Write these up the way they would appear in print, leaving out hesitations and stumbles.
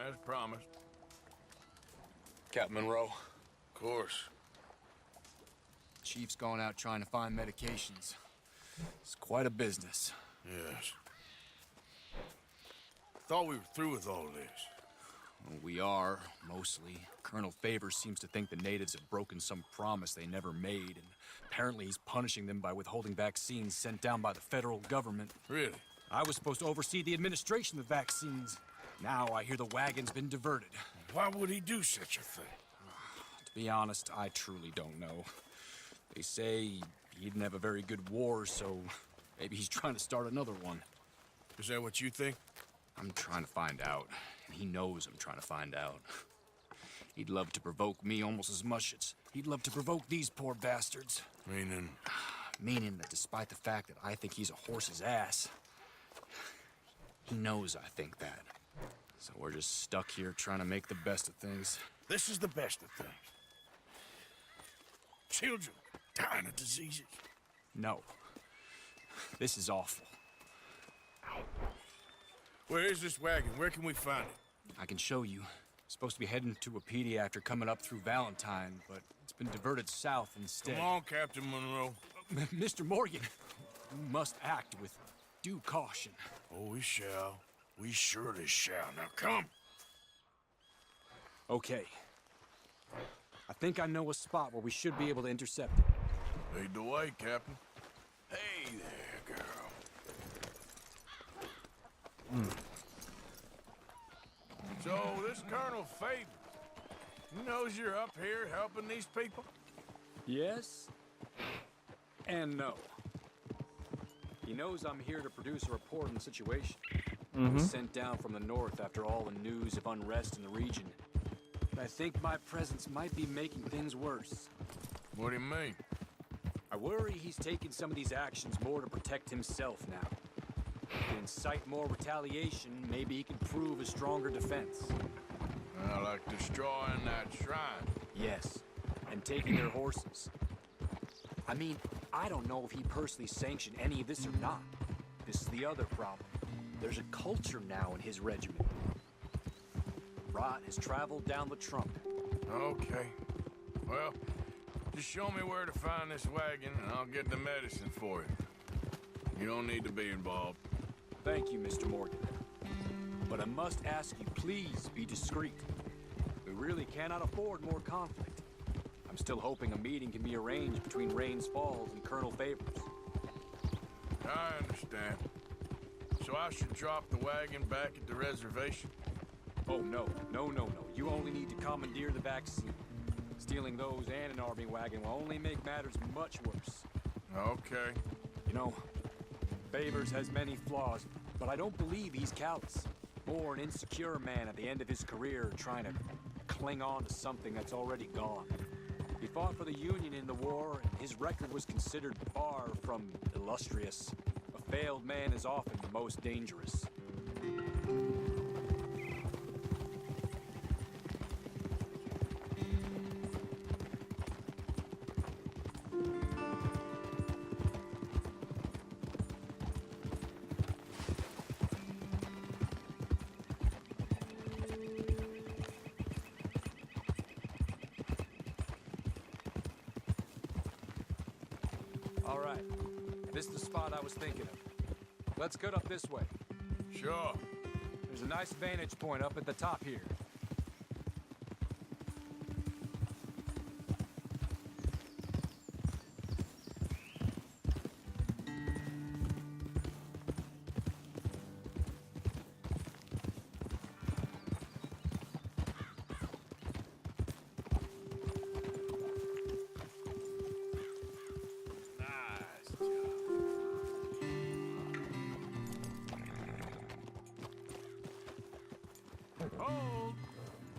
as promised. Captain Monroe. Of course. Chief's gone out trying to find medications. It's quite a business. Yes. Thought we were through with all this. Well, we are, mostly. Colonel Favors seems to think the natives have broken some promise they never made, and apparently he's punishing them by withholding vaccines sent down by the federal government. Really? I was supposed to oversee the administration of vaccines. Now I hear the wagon's been diverted. Why would he do such a thing? To be honest, I truly don't know. They say he didn't have a very good war, so maybe he's trying to start another one. Is that what you think? I'm trying to find out, and he knows I'm trying to find out. He'd love to provoke me almost as much as he'd love to provoke these poor bastards. Meaning? Meaning that despite the fact that I think he's a horse's ass, he knows I think that. So we're just stuck here trying to make the best of things. This is the best of things. Children dying of diseases. No. This is awful. Where is this wagon? Where can we find it? I can show you. Supposed to be heading to a PD after coming up through Valentine, but it's been diverted south instead. Come on, Captain Monroe. Mr. Morgan, you must act with due caution. Oh, we shall. We surely shall. Now come. Okay. I think I know a spot where we should be able to intercept it. Lead the way, Captain. Hey there, girl. So, this Colonel Favors, he knows you're up here helping these people? Yes and no. He knows I'm here to produce a report on the situation. I was sent down from the north after all the news of unrest in the region. But I think my presence might be making things worse. What do you mean? I worry he's taking some of these actions more to protect himself now. To incite more retaliation, maybe he can prove a stronger defense. Like destroying that shrine. Yes, and taking their horses. I mean, I don't know if he personally sanctioned any of this or not. This is the other problem. There's a culture now in his regiment. Rot has traveled down the trunk. Okay. Well, just show me where to find this wagon and I'll get the medicine for you. You don't need to be involved. Thank you, Mr. Morgan. But I must ask you, please be discreet. We really cannot afford more conflict. I'm still hoping a meeting can be arranged between Rains Falls and Colonel Favors. I understand. So I should drop the wagon back at the reservation? Oh, no. You only need to commandeer the vaccine. Stealing those and an army wagon will only make matters much worse. Okay. You know, Favors has many flaws, but I don't believe he's callous. More an insecure man at the end of his career trying to cling on to something that's already gone. He fought for the Union in the war, and his record was considered far from illustrious. A failed man is often the most dangerous. All right, this is the spot I was thinking of. Let's cut up this way. Sure. There's a nice vantage point up at the top here.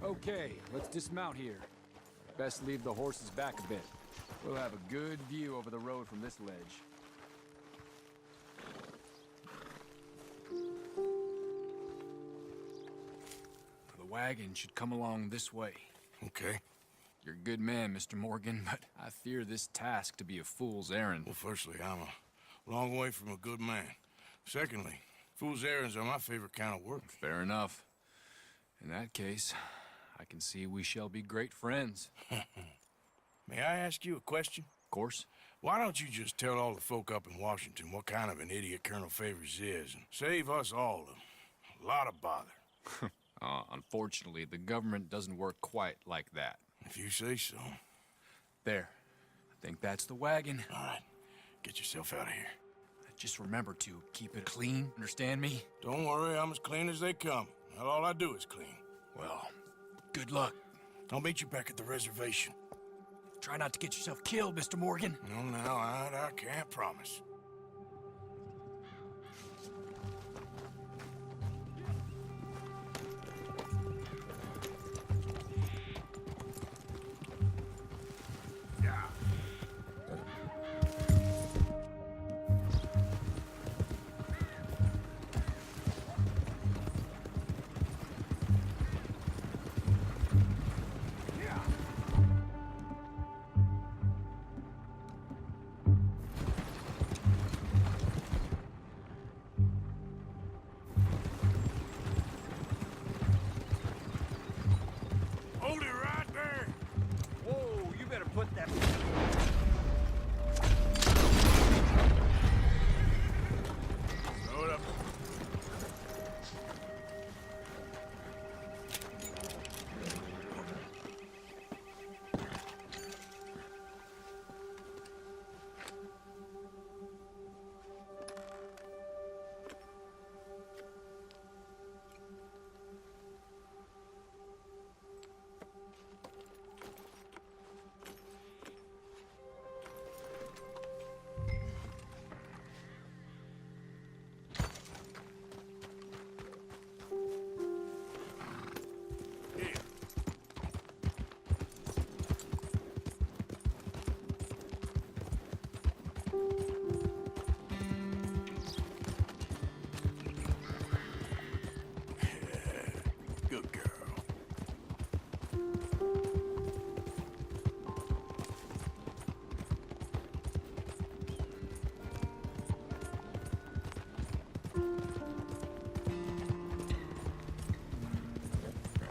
Okay, let's dismount here. Best leave the horses back a bit. We'll have a good view over the road from this ledge. The wagon should come along this way. Okay. You're a good man, Mr. Morgan, but I fear this task to be a fool's errand. Well, firstly, I'm a long way from a good man. Secondly, fool's errands are my favorite kind of work. Fair enough. In that case, I can see we shall be great friends. May I ask you a question? Of course. Why don't you just tell all the folk up in Washington what kind of an idiot Colonel Favors is and save us all a lot of bother? Unfortunately, the government doesn't work quite like that. If you say so. There. I think that's the wagon. All right. Get yourself out of here. Just remember to keep it clean, understand me? Don't worry, I'm as clean as they come. Not all I do is clean. Well, good luck. I'll meet you back at the reservation. Try not to get yourself killed, Mr. Morgan. No, I can't promise. Hold it right there! Whoa, you better put that... Throw it up. Good girl.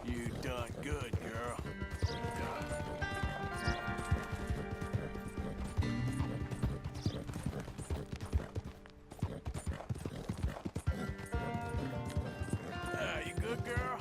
You done good, girl. You good, girl?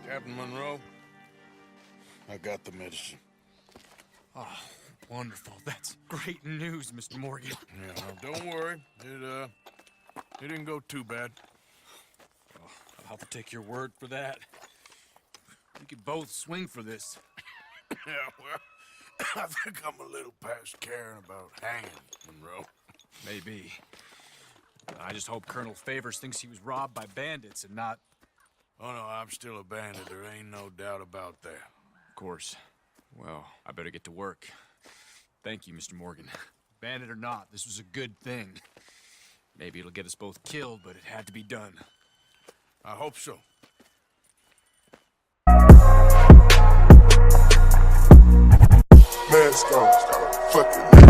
Captain Monroe, I got the medicine. Oh, wonderful. That's great news, Mr. Morgan. Yeah, don't worry. It didn't go too bad. Oh, I'll have to take your word for that. We could both swing for this. Yeah, well, I think I'm a little past caring about hanging, Monroe. Maybe. I just hope Colonel Favors thinks he was robbed by bandits and not... Oh, no, I'm still a bandit. There ain't no doubt about that. Of course. Well, I better get to work. Thank you, Mr. Morgan. Bandit or not, this was a good thing. Maybe it'll get us both killed, but it had to be done. I hope so. Mask on, fuck it.